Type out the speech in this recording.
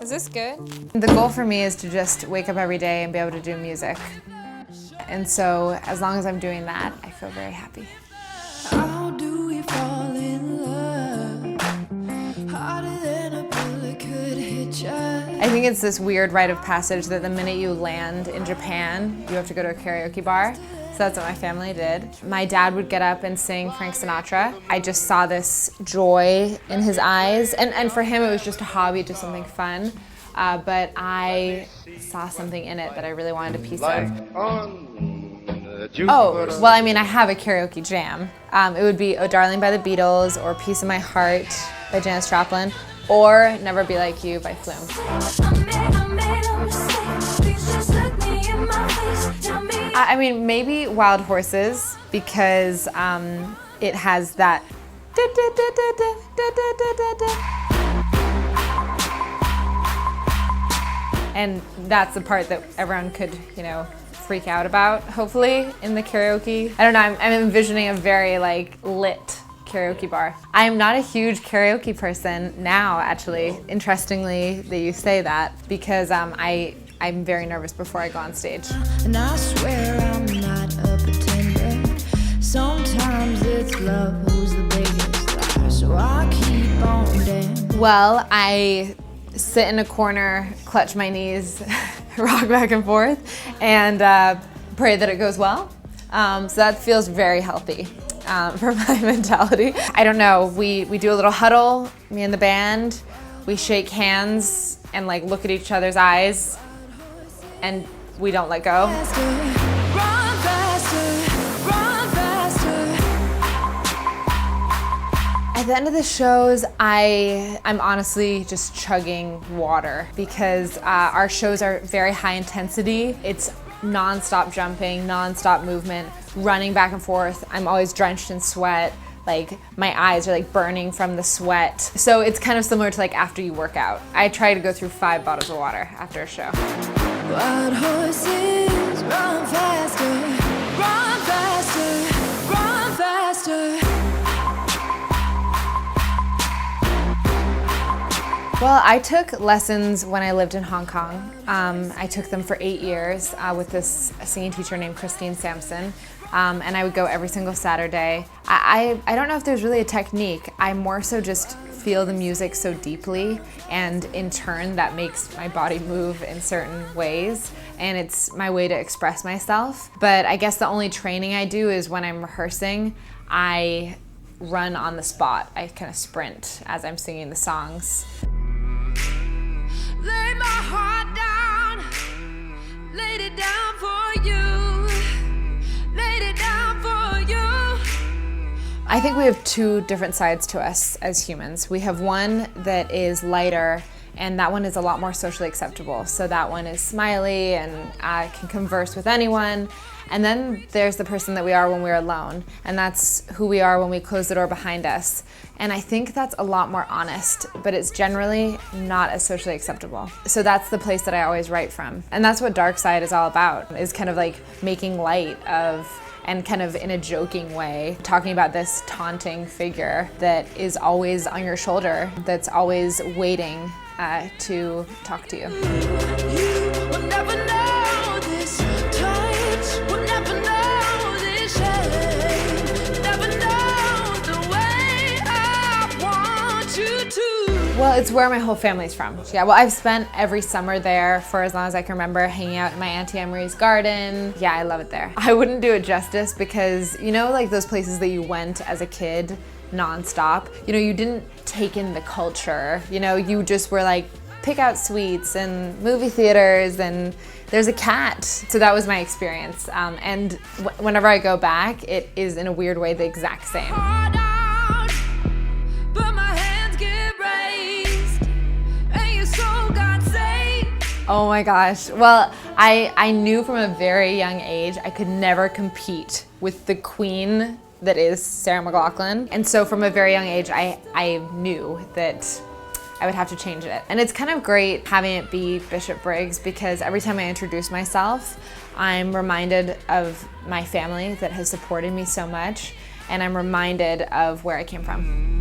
Is this good? The goal for me is to just wake up every day and be able to do music. And so as long as I'm doing that, I feel very happy. How do we fall in love? Harder than a bullet could hit you. I think it's this weird rite of passage that the minute you land in Japan, you have to go to a karaoke bar. So that's what my family did. My dad would get up and sing Frank Sinatra. I just saw this joy in his eyes. And for him, it was just a hobby, just something fun. But I saw something in it that I really wanted a piece of. Oh, well, I mean, I have a karaoke jam. It would be Oh Darling by the Beatles, or Piece of My Heart by Janis Joplin, or Never Be Like You by Flume. I mean, maybe Wild Horses, because it has that and that's the part that everyone could, you know, freak out about, hopefully, in the karaoke. I don't know, I'm envisioning a very, like, lit karaoke bar. I'm not a huge karaoke person now, actually, interestingly that you say that, because I'm very nervous before I go on stage. And I swear I'm not a pretender. Sometimes it's love who's the biggest lie, so I keep on dancing. Well, I sit in a corner, clutch my knees, rock back and forth, and pray that it goes well. So that feels very healthy for my mentality. I don't know, we do a little huddle, me and the band. We shake hands and like look at each other's eyes, and we don't let go. At the end of the shows, I'm honestly just chugging water, because our shows are very high intensity. It's non-stop jumping, non-stop movement, running back and forth. I'm always drenched in sweat. Like, my eyes are like burning from the sweat. So it's kind of similar to like after you work out. I try to go through 5 bottles of water after a show. Wild horses run faster, run faster, run faster. Well, I took lessons when I lived in Hong Kong. I took them for 8 years with this singing teacher named Christine Sampson. And I would go every single Saturday. I don't know if there's really a technique. I more so just feel the music so deeply, and in turn that makes my body move in certain ways, and it's my way to express myself. But I guess the only training I do is when I'm rehearsing, I run on the spot. I kind of sprint as I'm singing the songs. Lay my heart down, laid it down for you, laid it down for you. I think we have 2 different sides to us as humans. We have one that is lighter, and that one is a lot more socially acceptable. So that one is smiley and can converse with anyone. And then there's the person that we are when we're alone, and that's who we are when we close the door behind us. And I think that's a lot more honest, but it's generally not as socially acceptable. So that's the place that I always write from. And that's what Dark Side is all about, is kind of like making light of, and kind of in a joking way, talking about this taunting figure that is always on your shoulder, that's always waiting to talk to you. You will never know this touch, will never know this shame, never know the way I want you to. Well, it's where my whole family's from. Yeah, well, I've spent every summer there for as long as I can remember, hanging out in my Auntie Emery's garden. Yeah, I love it there. I wouldn't do it justice, because, you know, like those places that you went as a kid nonstop, you know, you didn't take in the culture, you know, you just were like, pick out sweets and movie theaters and there's a cat. So that was my experience. And whenever I go back, it is in a weird way the exact same. Oh my gosh. Well, I knew from a very young age I could never compete with the queen that is Sarah McLaughlin. And so from a very young age, I knew that I would have to change it. And it's kind of great having it be Bishop Briggs, because every time I introduce myself, I'm reminded of my family that has supported me so much, and I'm reminded of where I came from.